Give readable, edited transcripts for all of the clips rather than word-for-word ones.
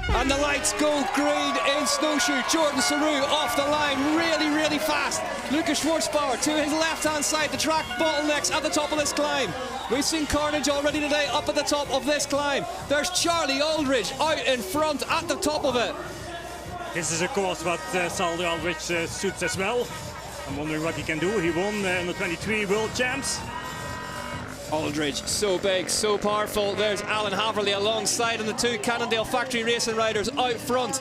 And the lights go green in Snowshoe. Jordan Saru off the line really, really fast. Lucas Schwarzbauer to his left-hand side. The track bottlenecks at the top of this climb. We've seen carnage already today up at the top of this climb. There's Charlie Aldridge out in front at the top of it. This is of course what Charlie Aldridge suits as well. I'm wondering what he can do. He won the 23 World Champs. Aldridge, so big, so powerful. There's Alan Haverly alongside, and the two Cannondale factory racing riders out front.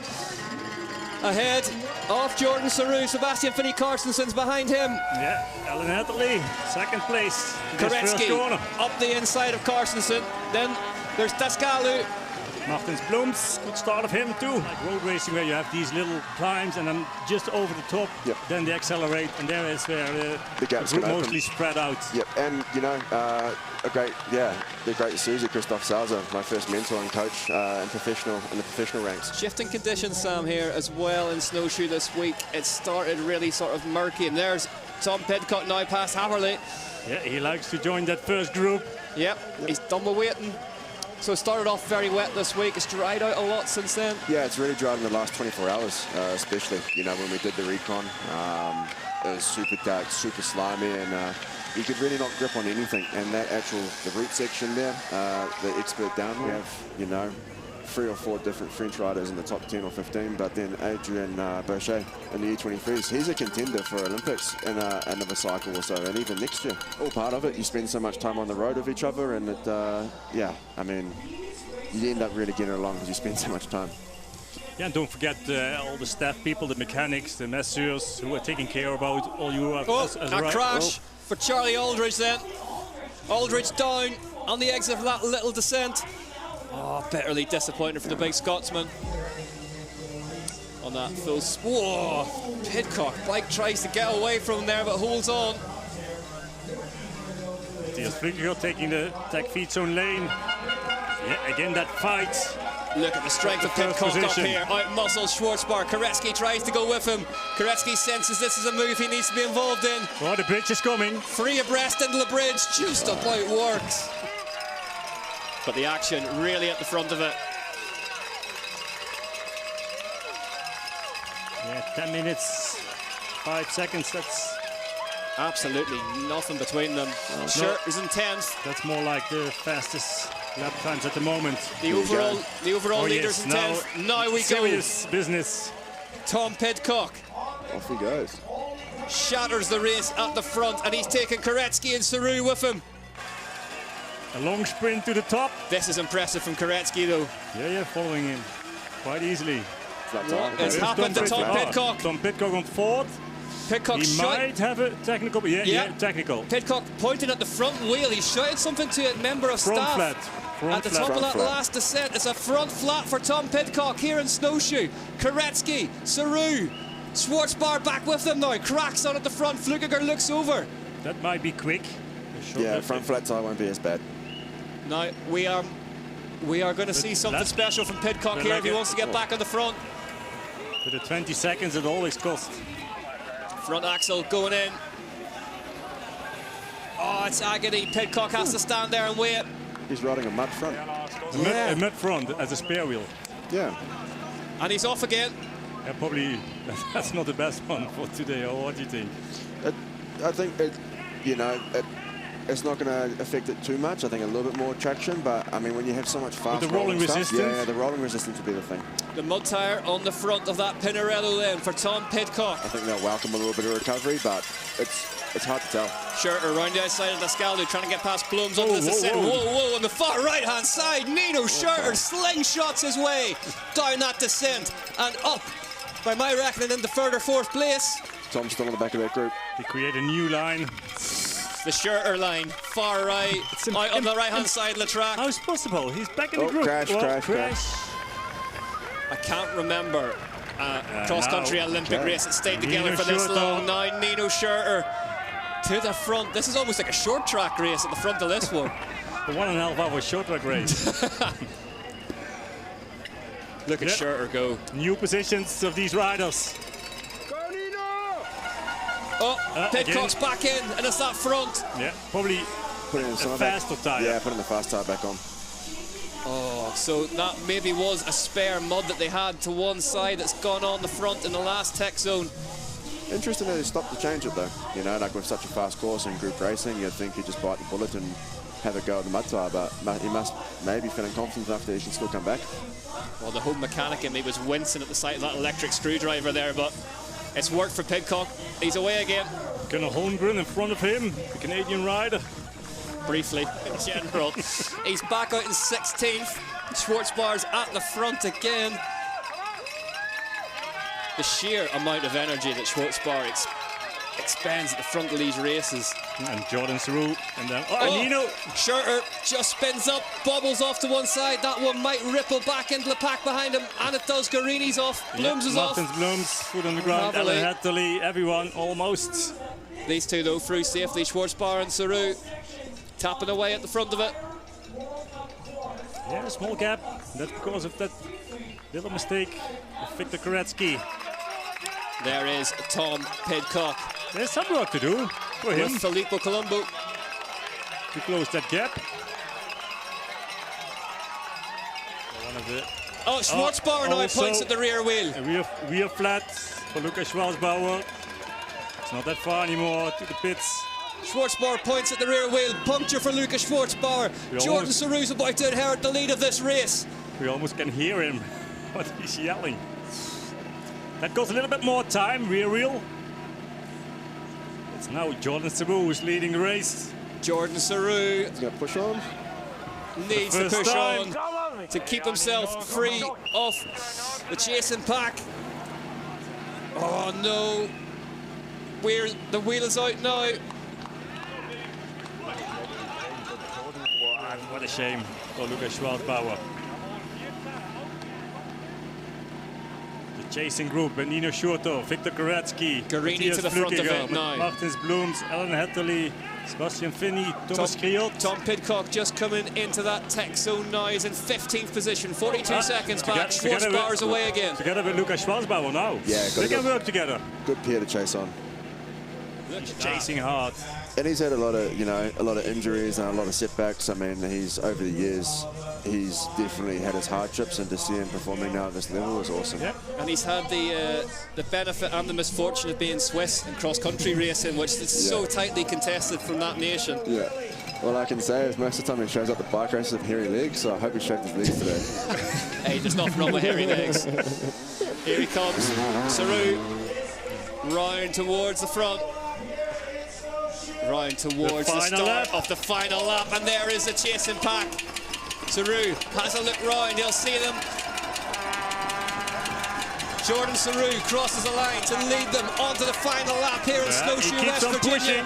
Ahead of Jordan Saru, Sebastian Finney Carstenson's behind him. Yeah, Alan Haverly, second place. Koretsky up the inside of Carstenson. Then there's Tascalu. Martins Blooms, good start of him too. Like road racing where you have these little climbs and then just over the top, then they accelerate, and there is where the gaps group mostly spread out. Yep, and you know, they're great to see is Christoph Salzer, my first mentor and coach in the professional ranks. Shifting conditions, Sam, here as well in Snowshoe this week. It started really sort of murky, and there's Tom Pidcock now past Haverly. Yeah, he likes to join that first group. Yep. He's done with waiting. So it started off very wet this week. It's dried out a lot since then. Yeah, it's really dried in the last 24 hours, especially, you know, when we did the recon. It was super dark, super slimy, and you could really not grip on anything. And that the route section there, the expert down, we have, you know, 3 or 4 different French riders in the top 10 or 15, but then Adrien Boucher in the E23s, he's a contender for Olympics in another cycle or so, and even next year. All part of it, you spend so much time on the road with each other, and it, yeah, I mean, you end up really getting along because you spend so much time. Yeah, and don't forget all the staff people, the mechanics, the masseurs who are taking care about all you as a crash for Charlie Aldridge then. Aldridge down on the exit of that little descent. Oh, bitterly disappointing for the big Scotsman. On that full... Whoa! Pidcock, bike tries to get away from there, but holds on. Matthias Flicker taking the tech feed zone lane. Yeah, again that fight. Look at the strength of Pidcock up here. Out-muscles Schwarzbauer. Koretsky tries to go with him. Koretsky senses this is a move he needs to be involved in. Oh, the bridge is coming. 3 abreast into the bridge. Just about works. But the action really at the front of it. Yeah, 10 minutes, 5 seconds, that's... Absolutely nothing between them. Shirt is in 10th. That's more like the fastest lap times at the moment. The overall leader's in 10th. Now we go. Serious business. Tom Pidcock. Off he goes. Shatters the race at the front, and he's taken Koretsky and Saru with him. A long sprint to the top. This is impressive from Koretsky, though. Yeah, following him quite easily. It's happened to Tom Pidcock. Tom Pidcock on 4th. Pidcock might have a technical, but yeah, technical. Pidcock pointed at the front wheel. He shouted something to a member of staff. At the top of that last descent. It's a front flat for Tom Pidcock here in Snowshoe. Koretsky, Saru, Schwarzbauer back with them now. Cracks on at the front. Flukiger looks over. That might be quick. Yeah, front flat tire won't be as bad. Now we are going to see something special from Pidcock here if he wants to get back on the front. With the 20 seconds it always costs. Front axle going in. Oh, it's agony. Pidcock has to stand there and wait. He's riding a mud front. A mud front as a spare wheel. Yeah. And he's off again. Yeah, probably that's not the best one for today, or what do you think? I think it's not going to affect it too much. I think a little bit more traction, but I mean, when you have so much fast the rolling resistance, yeah, the rolling resistance will be the thing. The mud tire on the front of that Pinarello then for Tom Pidcock. I think they'll welcome a little bit of recovery, but it's hard to tell. Shirter around the outside of Tascalu, trying to get past Blooms onto the descent. Whoa, on the far right-hand side, Nino Shirter slingshots his way down that descent and up, by my reckoning, into further 4th place. Tom's still on the back of that group. They create a new line. The Shirter line, far right, out on the right-hand side of the track. How is it possible? He's back in the group. Crash. I can't remember cross-country Olympic race that stayed together for this long. Now Nino Shirter to the front. This is almost like a short track race at the front of this one. The 1.5 hour short track race. Look at Shirter go. New positions of these riders. Oh, Pidcock's back in, and it's that front. Yeah, probably put in a faster tire. Yeah, putting the fast tire back on. Oh, Oh, so that maybe was a spare mud that they had to one side that's gone on the front in the last tech zone. Interesting that they stopped to change it though. You know, like with such a fast course in group racing, you'd think he'd just bite the bullet and have a go at the mud tire, but he must maybe feeling confident enough that he can still come back. Well, the home mechanic in me was wincing at the sight of that electric screwdriver there, but it's worked for Pidcock. He's away again. Gunnar Holmgren in front of him, the Canadian rider. Briefly, in general. He's back out in 16th. Schwarzbar's at the front again. The sheer amount of energy that Schwarzbar expends at the front of these races. And Jordan Saru, and then Nino. Schurter just spins up, bobbles off to one side. That one might ripple back into the pack behind him, and it does. Garini's off, Blooms is off. Blooms, foot on the ground, Ellen Hatterley, everyone almost. These two though through safely, Schwarzbar and Saru tapping away at the front of it. Yeah, a small gap. That's because of that little mistake of Victor Koretsky. There is Tom Pidcock. There's some work to do for him. With Filippo Colombo. To close that gap. Schwarzbar now points at the rear wheel. Rear flat for Lukas Schwarzbauer. It's not that far anymore to the pits. Schwarzbar points at the rear wheel. Puncture for Lukas Schwarzbauer. Jordan Saru's about to inherit the lead of this race. We almost can hear him, but he's yelling. That goes a little bit more time, rear wheel. It's now Jordan Saru who's leading the race. Jordan Saru. He's going to push on. Needs to push on to keep himself free of the chasing pack. Oh no. The wheel is out now. What a shame for Lukas Schwarzbauer. The chasing group, Nino Schurter, Victor Koretsky, Garini to the front of it now. Martins Blooms, Ellen Hatterley, Sebastian Finney, Thomas Kriot. Tom Pidcock just coming into that tech zone now. He's in 15th position, 42 seconds back. Schwarzbar's away again. Together with Lukas Schwarzbauer now. Yeah, they can work together. Good pair to chase on. He's chasing hard. And he's had a lot of injuries and a lot of setbacks. I mean, he's over the years, he's definitely had his hardships, and to see him performing now at this level is awesome. Yeah. And he's had the benefit and the misfortune of being Swiss in cross-country racing, which is so tightly contested from that nation. Yeah. All I can say is most of the time he shows up the bike races with hairy legs, so I hope he shaved his legs today. Hey, there's nothing wrong with hairy legs. Here he comes, Saru, round towards the front. Round towards the start of the final lap, and there is the chasing pack. Saru has a look round, he'll see them. Jordan Saru crosses the line to lead them onto the final lap here in Snowshoe, West Virginia.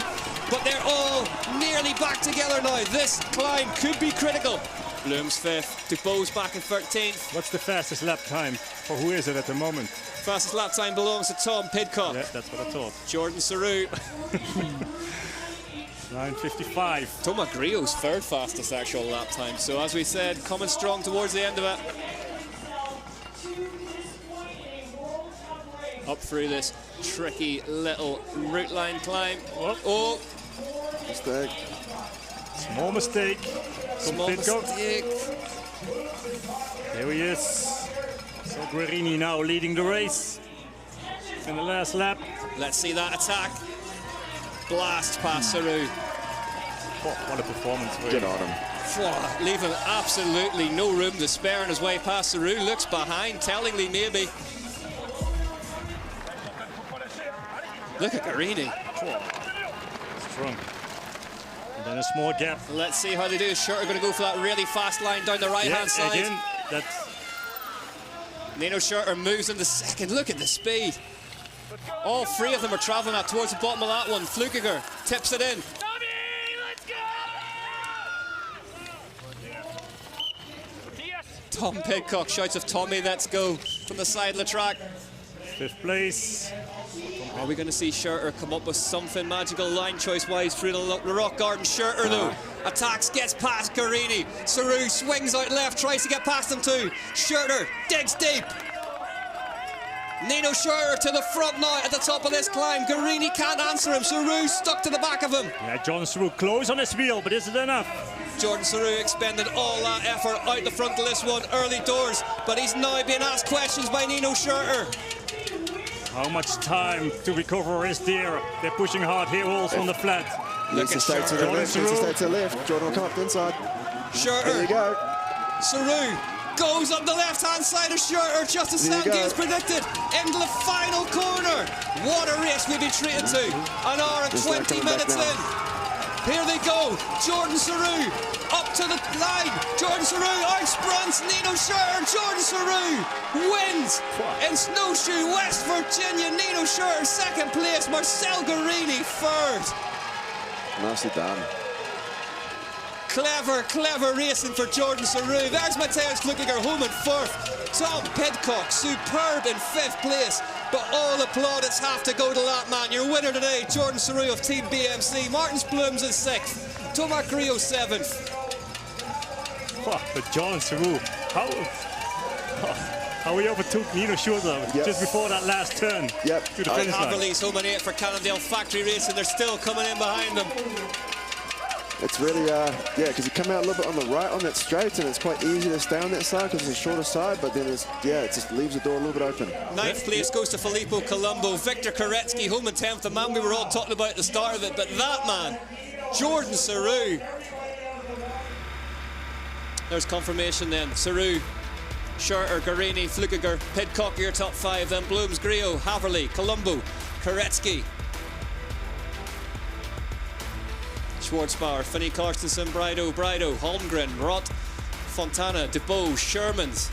But they're all nearly back together now. This climb could be critical. Blooms 5th, Dubois back in 13th. What's the fastest lap time? For who is it at the moment? Fastest lap time belongs to Tom Pidcock. Yeah, that's what I thought. Jordan Saru. 9:55. Thomas Grio's 3rd fastest actual lap time. So as we said, coming strong towards the end of it. Up through this tricky little route line climb. Oh. Mistake. Small mistake. Small mistake. Here he is. So Guerini now leading the race in the last lap. Let's see that attack. Blast past Saru. What a performance. Get on him. Leaving absolutely no room to spare on his way past Saru. Looks behind, tellingly maybe. Look at Guerini. Strong. And then a small gap. Let's see how they do. Schurter going to go for that really fast line down the right-hand side. Again, that's... Nino Schurter moves into 2nd. Look at the speed. All 3 of them are traveling up towards the bottom of that one. Flukiger tips it in. Tommy, let's go! Tom Pidcock shouts of Tommy, let's go, from the side of the track. 5th place. Are we going to see Schurter come up with something magical line choice-wise through the rock garden? Schurter, though, attacks, gets past Guerini. Saru swings out left, tries to get past him too. Schurter digs deep. Nino Schurter to the front now at the top of this climb. Guerini can't answer him. Saru stuck to the back of him. Yeah, John Saru close on his wheel, but is it enough? Jordan Saru expended all that effort out the front of this one early doors, but he's now being asked questions by Nino Schurter. How much time to recover is there? They're pushing hard here also on the flat. Needs to stay to the left, needs to stay to the left. Jordan will come up the inside. Schurter. There you go. Saru goes up the left-hand side of Schurter, just as Sam Gaines predicted, into the final corner. What a race we've been treated to. An hour and 20 minutes in. Here they go. Jordan Saru up to the line. Jordan Saru outsprints Nino Schurter. Jordan Saru wins in Snowshoe, West Virginia. Nino Schurter second place. Marcel Guarini third. Nicely done. Clever, clever racing for Jordan Saru. There's Mateusz Klukiger home in fourth. Tom Pidcock, superb in fifth place. But all the plaudits have to go to that man. Your winner today, Jordan Saru of Team BMC. Martins Blooms is sixth. Tomac Grillo seventh. But Jordan Saru, how he overtook Nino Schurter just before that last turn to the finish line. Haverly's home in eighth for Cannondale Factory Racing. They're still coming in behind them. It's really, because you come out a little bit on the right on that straight, and it's quite easy to stay on that side because it's a shorter side, but then it's, it just leaves the door a little bit open. Ninth place goes to Filippo Colombo. Victor Koretsky home in 10th, the man we were all talking about at the start of it, but that man, Jordan Saru. There's confirmation then. Saru, Schurter, Guarini, Flukiger, Pidcock, your top five, then Blooms, Grillo, Haverly, Colombo, Koretsky, Schwarzbauer, Finney Carstensen, Brido, Holmgren, Rott, Fontana, DeBow, Shermans.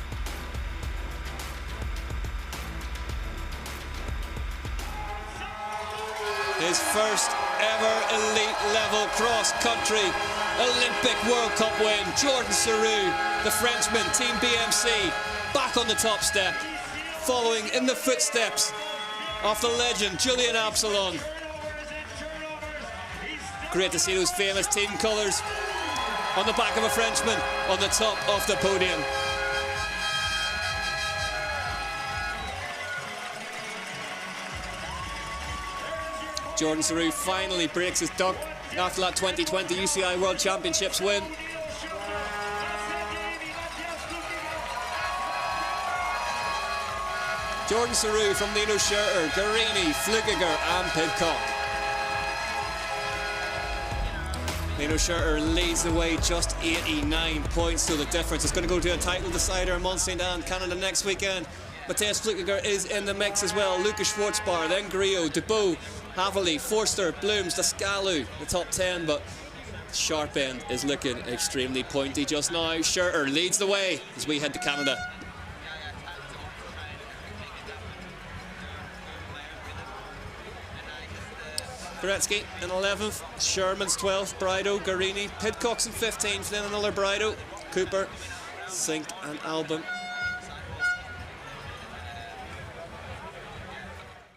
His first ever elite level cross-country Olympic World Cup win. Jordan Saru, the Frenchman, Team BMC, back on the top step, following in the footsteps of the legend Julian Absalon. Great to see those famous team colours on the back of a Frenchman on the top of the podium. Jordan Saru finally breaks his duck after that 2020 UCI World Championships win. Jordan Saru from Nino Schurter, Guarini, Flukiger and Pidcock. Nino Schurter leads the way, just 89 points, so the difference is going to go to a title decider in Mont Saint Anne, Canada next weekend. Mateusz Klukiger is in the mix as well. Lucas Schwarzbauer, then Grillo, DeBow, Haverly, Forster, Blooms, Dascalu, the top 10, but sharp end is looking extremely pointy just now. Schurter leads the way as we head to Canada. Koretsky in 11th, Sherman's 12th, Brido, Guarini, Pidcock's in 15th, then another Brido, Cooper, Sink and Albon